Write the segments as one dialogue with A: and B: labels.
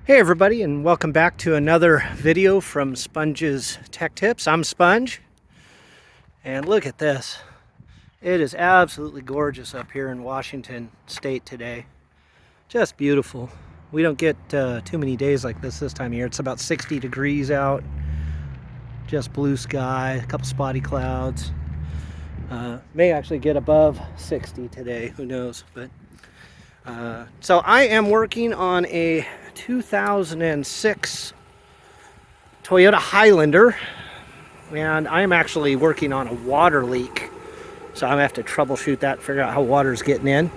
A: Hey everybody, and welcome back to another video from Sponge's Tech Tips. I'm Sponge, and look at this. It is absolutely gorgeous up here in Washington State today. Just beautiful. We don't get too many days like this time of year. It's about 60 degrees out, just blue sky, a couple spotty clouds. May actually get above 60 today, who knows. But so I am working on a 2006 Toyota Highlander, and I'm actually working on a water leak, so I'm gonna have to troubleshoot that, figure out how water's getting in.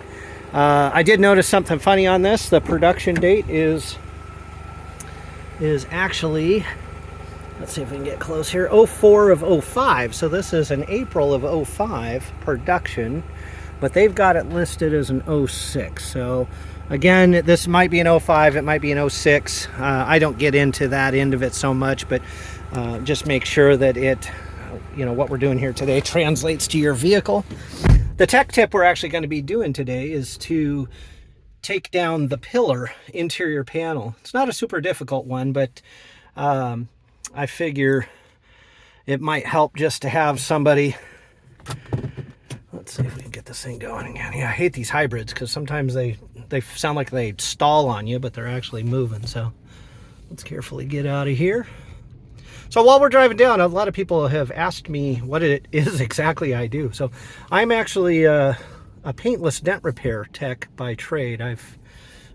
A: I did notice something funny on this. The production date is actually, let's see if we can get close here, 04 of 05, so this is an April of 05 production, but they've got it listed as an 06. So again, this might be an 05, it might be an 06. I don't get into that end of it so much, but just make sure that it, what we're doing here today translates to your vehicle. The tech tip we're actually going to be doing today is to take down the pillar interior panel. It's not a super difficult one, but I figure it might help just to have somebody. Let's see if we can get this thing going again. Yeah, I hate these hybrids because sometimes they sound like they stall on you, but they're actually moving. So let's carefully get out of here. So while we're driving down, a lot of people have asked me what it is exactly I do. So I'm actually a paintless dent repair tech by trade.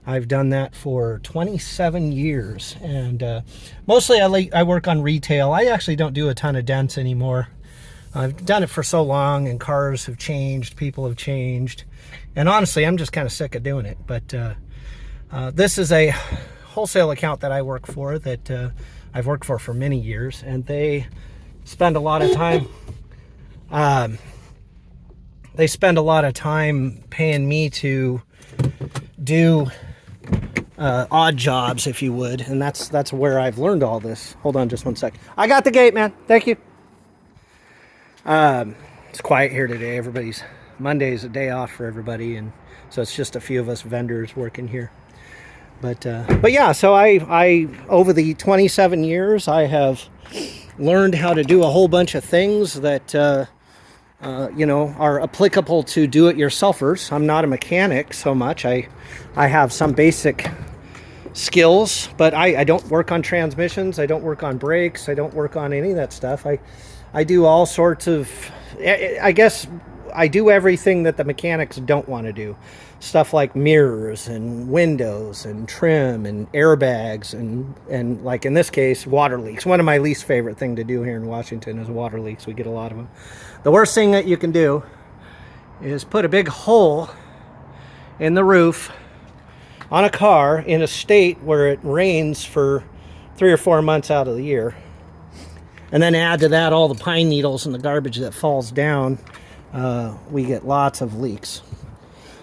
A: I've done that for 27 years, and mostly I work on retail. I actually don't do a ton of dents anymore. I've done it for so long, and cars have changed, people have changed, and honestly, I'm just kind of sick of doing it. But this is a wholesale account that I work for, that I've worked for many years, and they spend a lot of time. They spend a lot of time paying me to do odd jobs, if you would, and that's where I've learned all this. Hold on, just one sec. I got the gate, man. Thank you. It's quiet here today. Monday's a day off for everybody, and so it's just a few of us vendors working here. But yeah, so I over the 27 years, I have learned how to do a whole bunch of things that are applicable to do-it-yourselfers. I'm not a mechanic so much. I have some basic skills, but I don't work on transmissions. I don't work on brakes. I don't work on any of that stuff. I do all sorts of, I guess I do everything that the mechanics don't want to do. Stuff like mirrors and windows and trim and airbags and like in this case, water leaks. One of my least favorite thing to do here in Washington is water leaks. We get a lot of them. The worst thing that you can do is put a big hole in the roof on a car in a state where it rains for 3 or 4 months out of the year. And then add to that all the pine needles and the garbage that falls down. We get lots of leaks.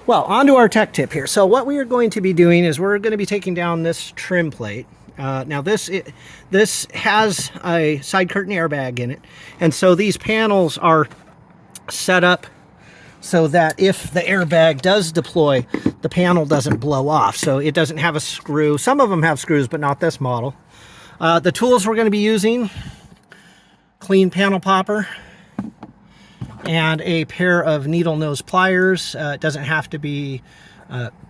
A: Well, on to our tech tip here. So what we are going to be doing is we're going to be taking down this trim plate. Now this has a side curtain airbag in it. And so these panels are set up so that if the airbag does deploy, the panel doesn't blow off. So it doesn't have a screw. Some of them have screws, but not this model. The tools we're going to be using: clean panel popper and a pair of needle nose pliers. It doesn't have to be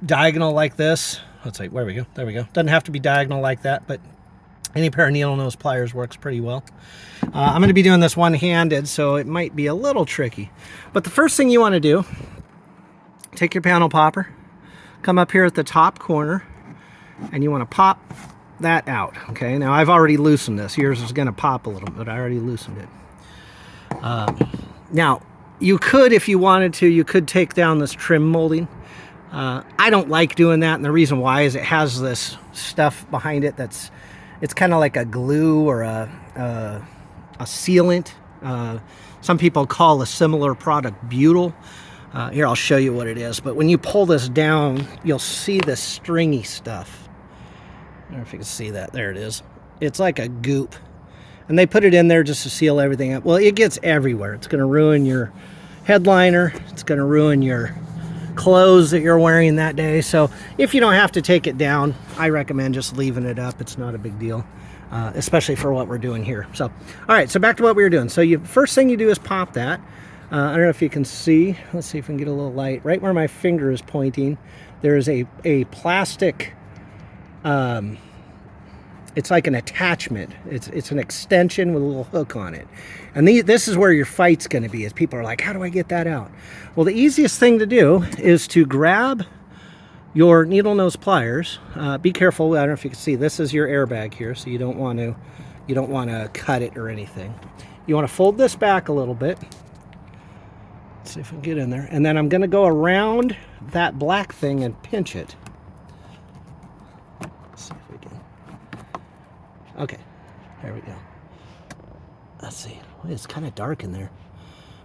A: diagonal like this. Let's see, where we go? There we go. Doesn't have to be diagonal like that, but any pair of needle nose pliers works pretty well. I'm going to be doing this one-handed, so it might be a little tricky. But the first thing you want to do, take your panel popper, come up here at the top corner, and you want to pop that out. Okay, now I've already loosened this. Yours is going to pop a little bit. I already loosened it. Now you could, if you wanted to, you could take down this trim molding. I don't like doing that, and the reason why is it has this stuff behind it it's kind of like a glue or a sealant. Some people call a similar product butyl. Here, I'll show you what it is. But when you pull this down, you'll see this stringy stuff. I don't know if you can see that. There it is. It's like a goop. And they put it in there just to seal everything up. Well, it gets everywhere. It's going to ruin your headliner. It's going to ruin your clothes that you're wearing that day. So if you don't have to take it down, I recommend just leaving it up. It's not a big deal, especially for what we're doing here. So, all right, so back to what we were doing. So first thing you do is pop that. I don't know if you can see. Let's see if we can get a little light. Right where my finger is pointing, there is a plastic, it's like an attachment. It's an extension with a little hook on it. And this is where your fight's going to be, as people are like, how do I get that out? Well, the easiest thing to do is to grab your needle nose pliers. Be careful. I don't know if you can see. This is your airbag here, so you don't want to cut it or anything. You want to fold this back a little bit. Let's see if we can get in there. And then I'm going to go around that black thing and pinch it. Let's see if we can. Okay, there we go. Let's see. It's kind of dark in there.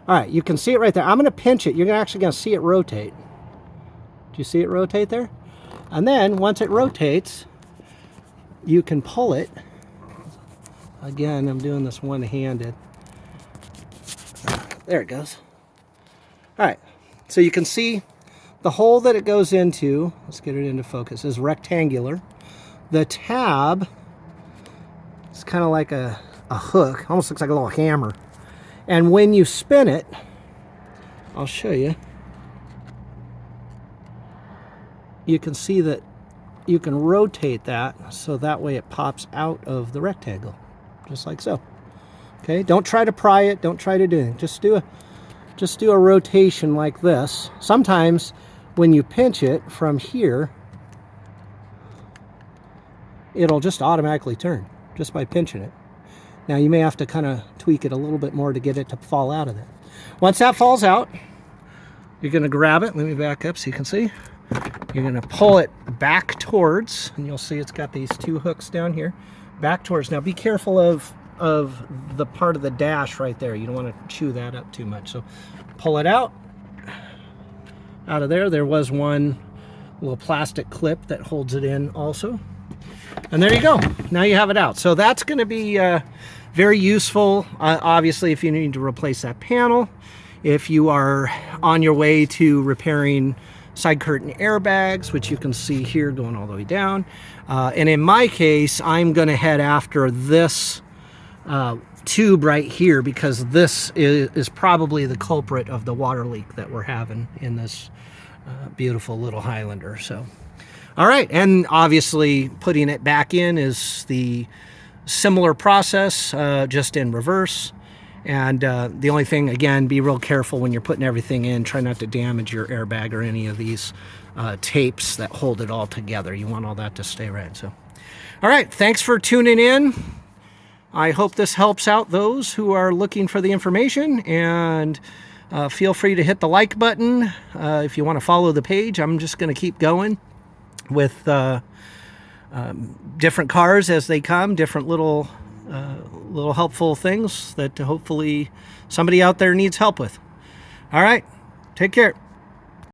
A: All right, you can see it right there. I'm going to pinch it. You're actually going to see it rotate. Do you see it rotate there? And then once it rotates, you can pull it. Again, I'm doing this one-handed. There it goes. All right, so you can see the hole that it goes into, let's get it into focus, is rectangular. The tab is kind of like a hook, almost looks like a little hammer. And when you spin it, I'll show you, you can see that you can rotate that so that way it pops out of the rectangle, just like so. Okay, don't try to pry it, don't try to do anything. Just do a rotation like this. Sometimes when you pinch it from here, it'll just automatically turn just by pinching it. Now you may have to kind of tweak it a little bit more to get it to fall out of it. Once that falls out, you're going to grab it. Let me back up so you can see. You're going to pull it back towards, and you'll see it's got these two hooks down here, back towards. Now be careful of the part of the dash right there. You don't want to chew that up too much. So pull it out of there. There was one little plastic clip that holds it in also. And there you go. Now you have it out. So that's going to be very useful, obviously, if you need to replace that panel, if you are on your way to repairing side curtain airbags, which you can see here going all the way down. And in my case, I'm going to head after this tube right here, because this is probably the culprit of the water leak that we're having in this beautiful little Highlander. So, all right, and obviously putting it back in is the similar process, just in reverse. And the only thing, again, be real careful when you're putting everything in. Try not to damage your airbag or any of these tapes that hold it all together. You want all that to stay right. So, all right, thanks for tuning in. I hope this helps out those who are looking for the information, and feel free to hit the like button if you want to follow the page. I'm just going to keep going with different cars as they come, different little helpful things that hopefully somebody out there needs help with. All right, take care.